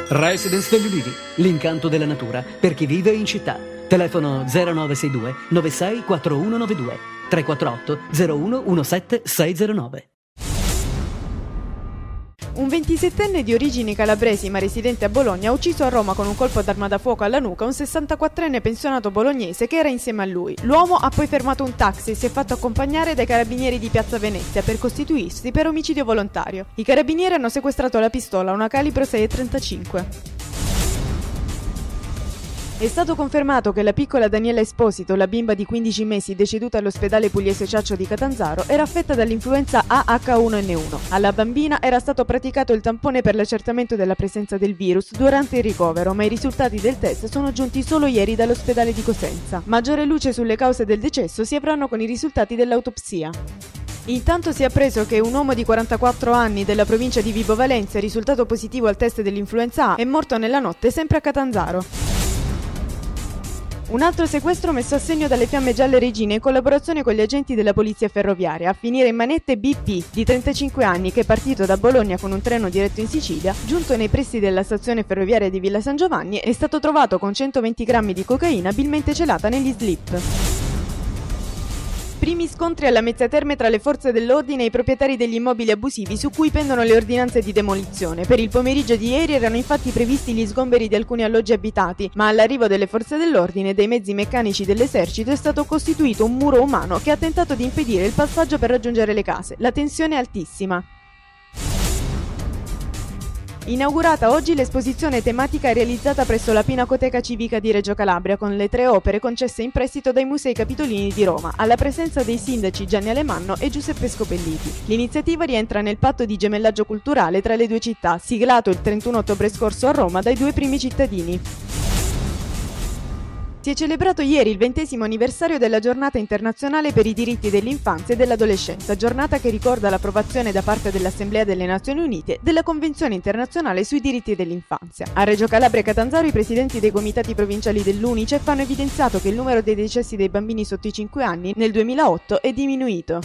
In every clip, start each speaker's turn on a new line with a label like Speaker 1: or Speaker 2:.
Speaker 1: Residence degli Ulivi, l'incanto della natura per chi vive in città. Telefono 0962 96 4192 348 01 17 609.
Speaker 2: Un 27enne di origini calabresi ma residente a Bologna ha ucciso a Roma con un colpo d'arma da fuoco alla nuca un 64enne pensionato bolognese che era insieme a lui. L'uomo ha poi fermato un taxi e si è fatto accompagnare dai carabinieri di Piazza Venezia per costituirsi per omicidio volontario. I carabinieri hanno sequestrato la pistola, una calibro 6,35. È stato confermato che la piccola Daniela Esposito, la bimba di 15 mesi deceduta all'ospedale Pugliese Ciaccio di Catanzaro, era affetta dall'influenza AH1N1. Alla bambina era stato praticato il tampone per l'accertamento della presenza del virus durante il ricovero, ma i risultati del test sono giunti solo ieri dall'ospedale di Cosenza. Maggiore luce sulle cause del decesso si avranno con i risultati dell'autopsia. Intanto si è appreso che un uomo di 44 anni della provincia di Vibo Valentia, risultato positivo al test dell'influenza A, è morto nella notte sempre a Catanzaro. Un altro sequestro messo a segno dalle Fiamme Gialle Regine in collaborazione con gli agenti della polizia ferroviaria. A finire in manette BP, di 35 anni, che è partito da Bologna con un treno diretto in Sicilia, giunto nei pressi della stazione ferroviaria di Villa San Giovanni, è stato trovato con 120 grammi di cocaina abilmente celata negli slip. Primi scontri alla Mezzia Terme tra le forze dell'ordine e i proprietari degli immobili abusivi su cui pendono le ordinanze di demolizione. Per il pomeriggio di ieri erano infatti previsti gli sgomberi di alcuni alloggi abitati, ma all'arrivo delle forze dell'ordine e dei mezzi meccanici dell'esercito è stato costituito un muro umano che ha tentato di impedire il passaggio per raggiungere le case. La tensione è altissima. Inaugurata oggi l'esposizione tematica realizzata presso la Pinacoteca Civica di Reggio Calabria con le 3 opere concesse in prestito dai Musei Capitolini di Roma, alla presenza dei sindaci Gianni Alemanno e Giuseppe Scopelliti. L'iniziativa rientra nel patto di gemellaggio culturale tra le due città, siglato il 31 ottobre scorso a Roma dai due primi cittadini. Si è celebrato ieri il 20° anniversario della Giornata internazionale per i diritti dell'infanzia e dell'adolescenza, giornata che ricorda l'approvazione da parte dell'Assemblea delle Nazioni Unite della Convenzione internazionale sui diritti dell'infanzia. A Reggio Calabria e Catanzaro i presidenti dei comitati provinciali dell'UNICEF hanno evidenziato che il numero dei decessi dei bambini sotto i 5 anni nel 2008 è diminuito.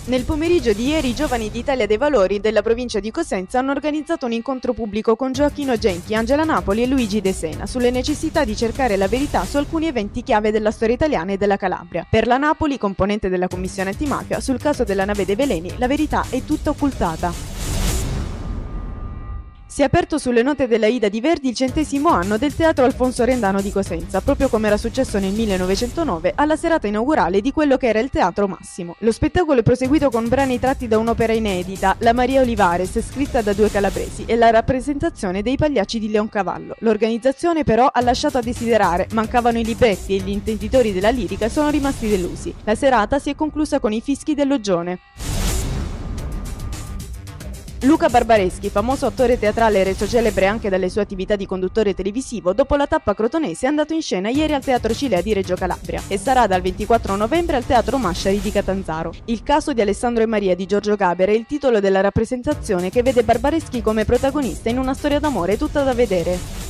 Speaker 2: Nel pomeriggio di ieri i giovani d'Italia dei Valori della provincia di Cosenza hanno organizzato un incontro pubblico con Gioacchino Genchi, Angela Napoli e Luigi De Sena sulle necessità di cercare la verità su alcuni eventi chiave della storia italiana e della Calabria. Per la Napoli, componente della commissione antimafia, sul caso della nave dei veleni la verità è tutta occultata. Si è aperto sulle note della Ida di Verdi il 100° anno del Teatro Alfonso Rendano di Cosenza, proprio come era successo nel 1909 alla serata inaugurale di quello che era il Teatro Massimo. Lo spettacolo è proseguito con brani tratti da un'opera inedita, La Maria Olivares, scritta da due calabresi, e la rappresentazione dei Pagliacci di Leoncavallo. L'organizzazione però ha lasciato a desiderare, mancavano i libretti e gli intenditori della lirica sono rimasti delusi. La serata si è conclusa con i fischi dell'Oggione. Luca Barbareschi, famoso attore teatrale reso celebre anche dalle sue attività di conduttore televisivo, dopo la tappa crotonese è andato in scena ieri al Teatro Cilea di Reggio Calabria e sarà dal 24 novembre al Teatro Masciari di Catanzaro. Il caso di Alessandro e Maria di Giorgio Gaber è il titolo della rappresentazione che vede Barbareschi come protagonista in una storia d'amore tutta da vedere.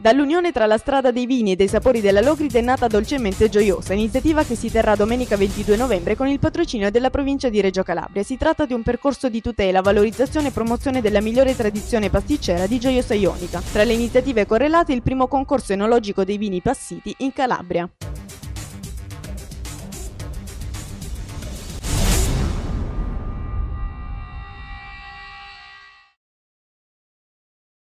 Speaker 2: Dall'unione tra la Strada dei Vini e dei Sapori della Locride è nata Dolcemente Gioiosa, iniziativa che si terrà domenica 22 novembre con il patrocinio della provincia di Reggio Calabria. Si tratta di un percorso di tutela, valorizzazione e promozione della migliore tradizione pasticcera di Gioiosa Ionica. Tra le iniziative correlate il primo concorso enologico dei vini passiti in Calabria.